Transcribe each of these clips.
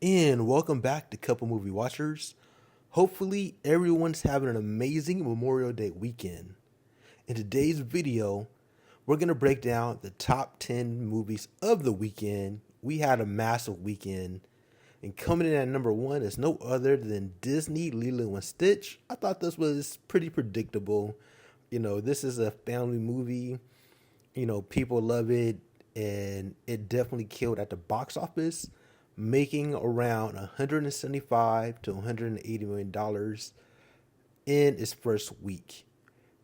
And welcome back to Couple Movie Watchers. Hopefully, everyone's having an amazing Memorial Day weekend. In today's video, we're going to break down the top 10 movies of the weekend. We had a massive weekend. And coming in at number one is no other than Disney Lilo and Stitch. I thought this was pretty predictable. This is a family movie. People love it, and it definitely killed at the box office, making around 175 to 180 million dollars in its first week.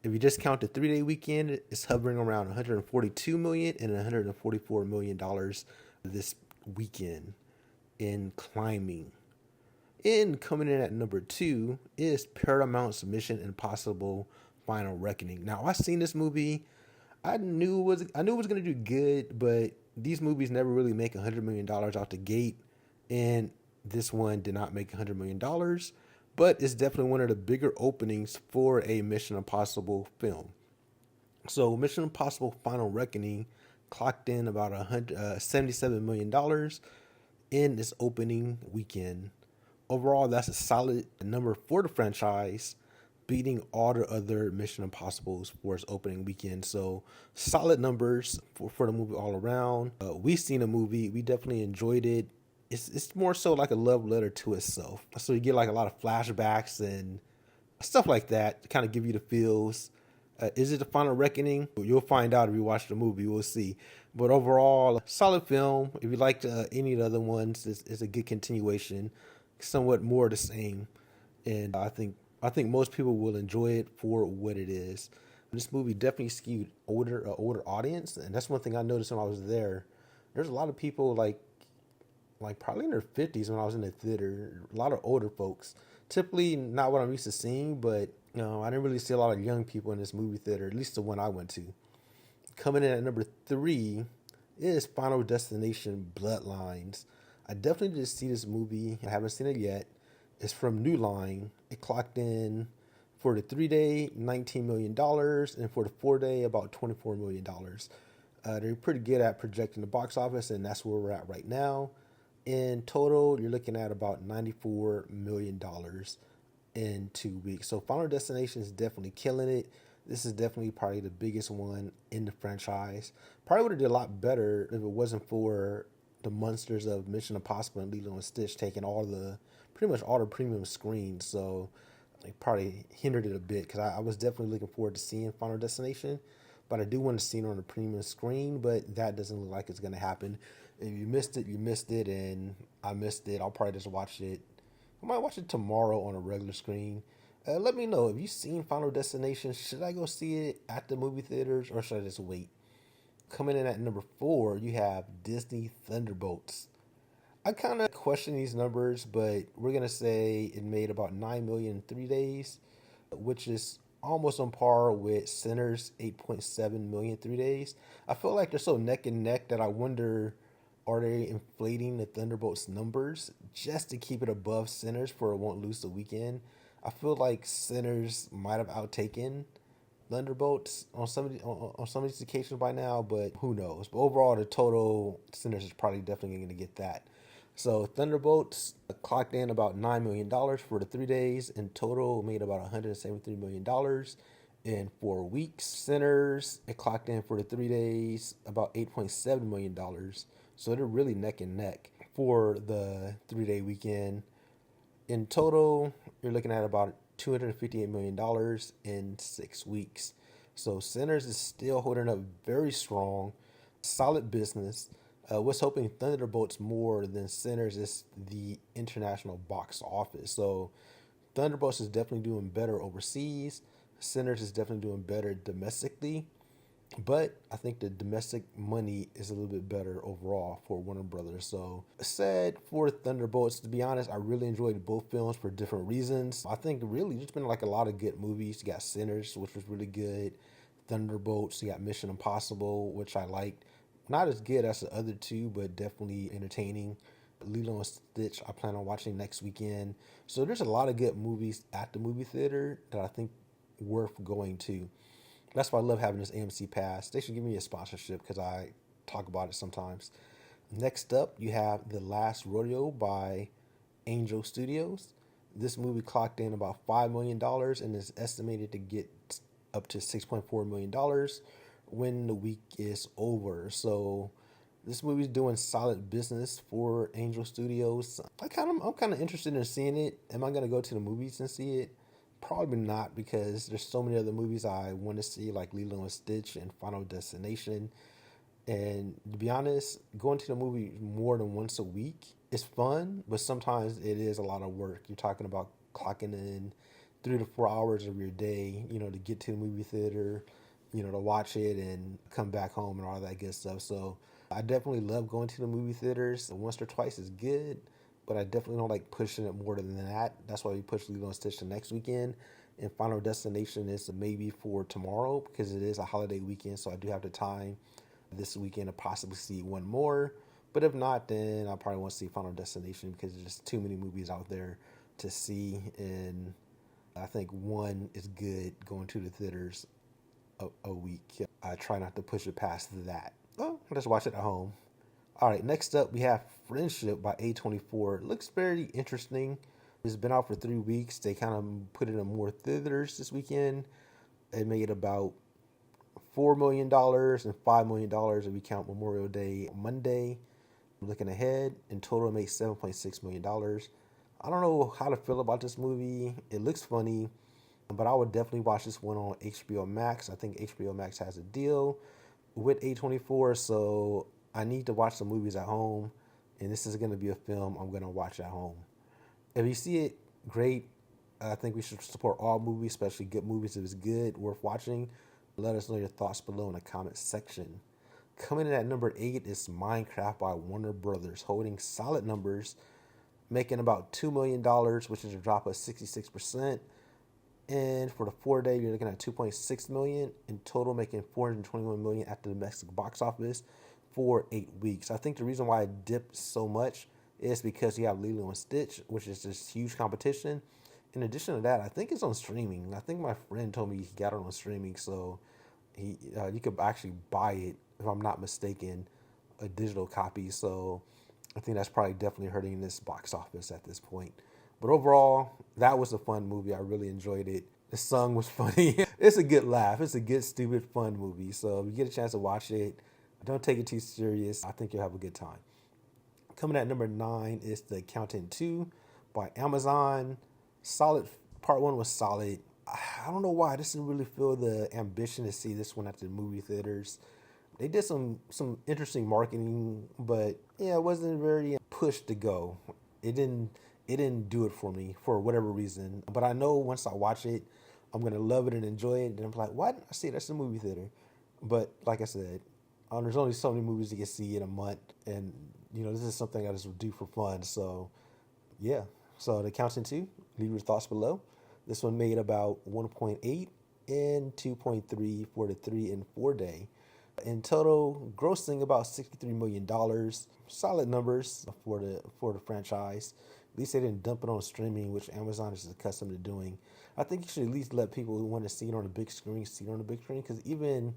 If you just count the 3 day weekend, it's hovering around 142 million and 144 million dollars this weekend, in climbing. And coming in at number two is Paramount's Mission Impossible: Final Reckoning. Now, I seen this movie. I knew it was gonna do good, but these movies never really make $100 million out the gate, and this one did not make $100 million. But it's definitely one of the bigger openings for a Mission Impossible film. So, Mission Impossible: Final Reckoning clocked in about $77 million in this opening weekend. Overall, that's a solid number for the franchise, beating all the other Mission Impossibles for its opening weekend. So solid numbers for the movie all around. We seen a movie. We definitely enjoyed it. It's more so like a love letter to itself. So you get like a lot of flashbacks and stuff like that to kind of give you the feels. Is it the final reckoning? You'll find out if you watch the movie. We'll see. But overall, solid film. If you liked any of the other ones, it's a good continuation. Somewhat more of the same, and I think most people will enjoy it for what it is. This movie definitely skewed older audience, and that's one thing I noticed when I was there. There's a lot of people like probably in their 50s when I was in the theater. A lot of older folks. Typically not what I'm used to seeing, but I didn't really see a lot of young people in this movie theater, at least the one I went to. Coming in at number three is Final Destination: Bloodlines. I definitely did see this movie. I haven't seen it yet. It's from New Line. It clocked in for the 3 day $19 million, and for the 4 day about $24 million. They're pretty good at projecting the box office, and that's where we're at right now. In total, you're looking at about $94 million in 2 weeks. So Final Destination is definitely killing it. This is definitely probably the biggest one in the franchise. Probably would have did a lot better if it wasn't for the monsters of Mission Impossible and Lilo and Stitch taking pretty much all the premium screens. So it probably hindered it a bit, because I was definitely looking forward to seeing Final Destination, but I do want to see it on the premium screen. But that doesn't look like it's going to happen. If you missed it, you missed it, and I missed it. I'll probably just watch it. I might watch it tomorrow on a regular screen. Let me know if you've seen Final Destination. Should I go see it at the movie theaters, or should I just wait? Coming in at number four, you have Disney Thunderbolts. I kind of question these numbers, but we're gonna say it made about 9 million in 3 days, which is almost on par with Sinners 8.7 million in 3 days. I feel like they're so neck and neck that I wonder, are they inflating the Thunderbolts numbers just to keep it above Sinners for it won't lose the weekend? I feel like Sinners might have outtaken Thunderbolts on some of these occasions by now, but who knows? But overall, the total Sinners is probably definitely going to get that. So Thunderbolts clocked in about $9 million for the 3 days. In total, made about $173 million in 4 weeks. Sinners, it clocked in for the 3 days about $8.7 million. So they're really neck and neck for the 3 day weekend. In total, you're looking at about $258 million in 6 weeks. So Sinners is still holding up very strong, solid business. Was hoping Thunderbolts more than Sinners is the international box office. So Thunderbolts is definitely doing better overseas. Sinners is definitely doing better domestically. But I think the domestic money is a little bit better overall for Warner Brothers. So sad for Thunderbolts. To be honest, I really enjoyed both films for different reasons. I think really there's been like a lot of good movies. You got Sinners, which was really good. Thunderbolts, you got Mission Impossible, which I liked. Not as good as the other two, but definitely entertaining. Lilo and Stitch, I plan on watching next weekend. So there's a lot of good movies at the movie theater that I think worth going to. That's why I love having this AMC pass. They should give me a sponsorship because I talk about it sometimes. Next up, you have The Last Rodeo by Angel Studios. This movie clocked in about $5 million and is estimated to get up to $6.4 million when the week is over. So this movie's doing solid business for Angel Studios. I'm kind of interested in seeing it. Am I gonna go to the movies and see it? Probably not, because there's so many other movies I want to see, like Lilo and Stitch and Final Destination. And to be honest, going to the movie more than once a week is fun, but sometimes it is a lot of work. You're talking about clocking in 3 to 4 hours of your day, to get to the movie theater, to watch it and come back home and all that good stuff. So I definitely love going to the movie theaters. Once or twice is good, but I definitely don't like pushing it more than that. That's why we pushed Lilo and Stitch the next weekend. And Final Destination is maybe for tomorrow because it is a holiday weekend, so I do have the time this weekend to possibly see one more. But if not, then I probably want to see Final Destination because there's just too many movies out there to see. And I think one is good going to the theaters a week. I try not to push it past that. Oh, let's watch it at home. All right, next up we have Friendship by A24. It looks very interesting. It's been out for 3 weeks. They kind of put it in more theaters this weekend. It made about $4 million and $5 million if we count Memorial Day Monday. Looking ahead, in total it made $7.6 million. I don't know how to feel about this movie. It looks funny, but I would definitely watch this one on HBO Max. I think HBO Max has a deal with A24, so I need to watch some movies at home, and this is going to be a film I'm going to watch at home. If you see it, great. I think we should support all movies, especially good movies. If it's good, worth watching, let us know your thoughts below in the comment section. Coming in at number 8 is Minecraft by Warner Brothers, holding solid numbers, making about $2 million, which is a drop of 66%. And for the 4 day, you're looking at 2.6 million in total, making 421 million at the domestic box office for 8 weeks. I think the reason why it dipped so much is because you have Lilo and Stitch, which is this huge competition. In addition to that, I think it's on streaming. I think my friend told me he got it on streaming, so you could actually buy it, if I'm not mistaken, a digital copy. So I think that's probably definitely hurting this box office at this point. But overall, that was a fun movie. I really enjoyed it. The song was funny. It's a good laugh. It's a good, stupid, fun movie. So if you get a chance to watch it, don't take it too serious. I think you'll have a good time. Coming at number 9 is The Accountant 2 by Amazon. Solid. Part 1 was solid. I don't know why I just didn't really feel the ambition to see this one at the movie theaters. They did some interesting marketing, but yeah, it wasn't very pushed to go. It didn't do it for me for whatever reason. But I know once I watch it, I'm gonna love it and enjoy it. And I'm like, why didn't I see it? That's the movie theater. But like I said, there's only so many movies you can see in a month, and this is something I just do for fun. So yeah. So The Accountant 2, leave your thoughts below. This one made about 1.8 and 2.3 for the 3 and 4 day. In total, grossing about $63 million. Solid numbers for the franchise. At least they didn't dump it on streaming, which Amazon is accustomed to doing. I think you should at least let people who want to see it on the big screen see it on the big screen, because even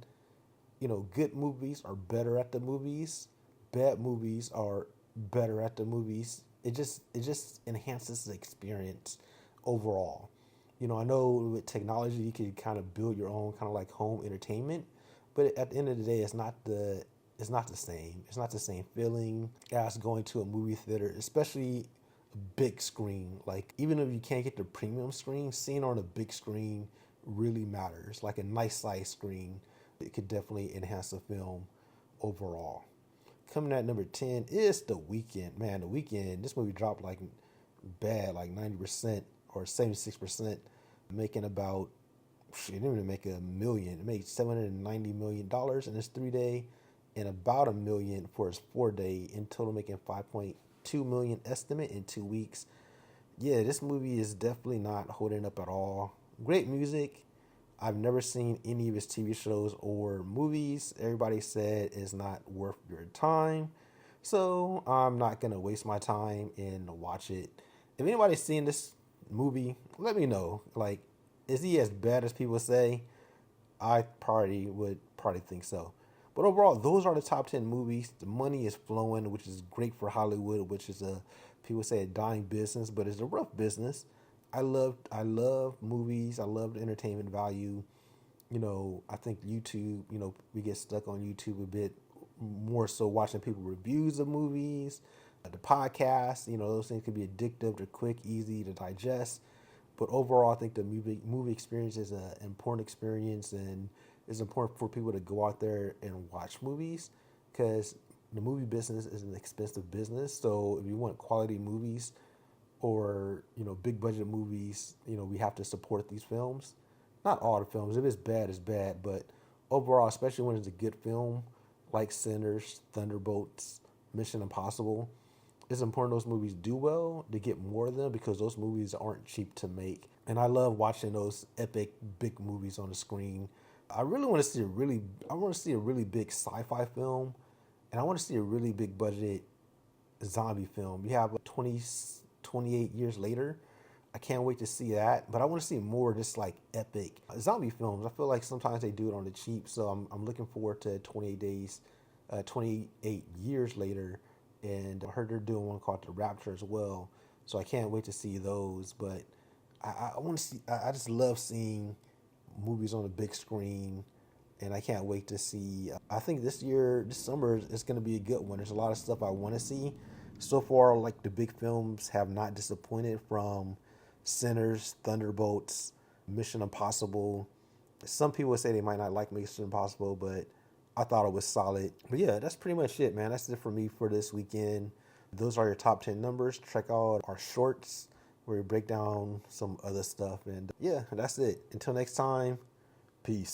good movies are better at the movies. Bad movies are better at the movies. It just enhances the experience overall. I know with technology you can kind of build your own kind of like home entertainment, but at the end of the day, it's not the same. It's not the same feeling as going to a movie theater, especially a big screen. Like, even if you can't get the premium screen, seeing on a big screen really matters. Like a nice size screen, it could definitely enhance the film overall. Coming at number 10 is The Weeknd. Man, The Weeknd, this movie dropped like bad, like 90% or 76%, making about, it didn't even make a million. It made $790 million in its 3 day and about $1 million for its 4 day, in total making 5.2 million estimate in 2 weeks. Yeah, this movie is definitely not holding up at all. Great music. I've never seen any of his TV shows or movies. Everybody said it's not worth your time. So I'm not going to waste my time and watch it. If anybody's seen this movie, let me know. Like, is he as bad as people say? I would probably think so. But overall, those are the top 10 movies. The money is flowing, which is great for Hollywood, which is a people say a dying business, but it's a rough business. I love movies. I love the entertainment value. I think YouTube, we get stuck on YouTube a bit more so watching people reviews of movies, the podcast, those things can be addictive. They're quick, easy to digest. But overall, I think the movie experience is an important experience, and it's important for people to go out there and watch movies because the movie business is an expensive business. So if you want quality movies or big budget movies, we have to support these films. Not all the films. If it's bad, it's bad. But overall, especially when it's a good film like Sinners, Thunderbolts, Mission Impossible, it's important those movies do well to get more of them because those movies aren't cheap to make. And I love watching those epic big movies on the screen. I want to see a really big sci-fi film, and I want to see a really big budget zombie film. You have 28 years later. I can't wait to see that, but I want to see more just like epic zombie films. I feel like sometimes they do it on the cheap, so I'm looking forward to 28 years later, and I heard they're doing one called The Rapture as well, so I can't wait to see those. But I want to see. I just love seeing movies on the big screen, and I can't wait to see. I think this summer is going to be a good one. There's a lot of stuff I want to see. So far, like the big films have not disappointed from Sinners, Thunderbolts, Mission Impossible. Some people would say they might not like Mission Impossible, but I thought it was solid. But yeah, that's pretty much it, man. That's it for me for this weekend. Those are your top 10 numbers. Check out our shorts where we break down some other stuff. And yeah, that's it. Until next time, peace.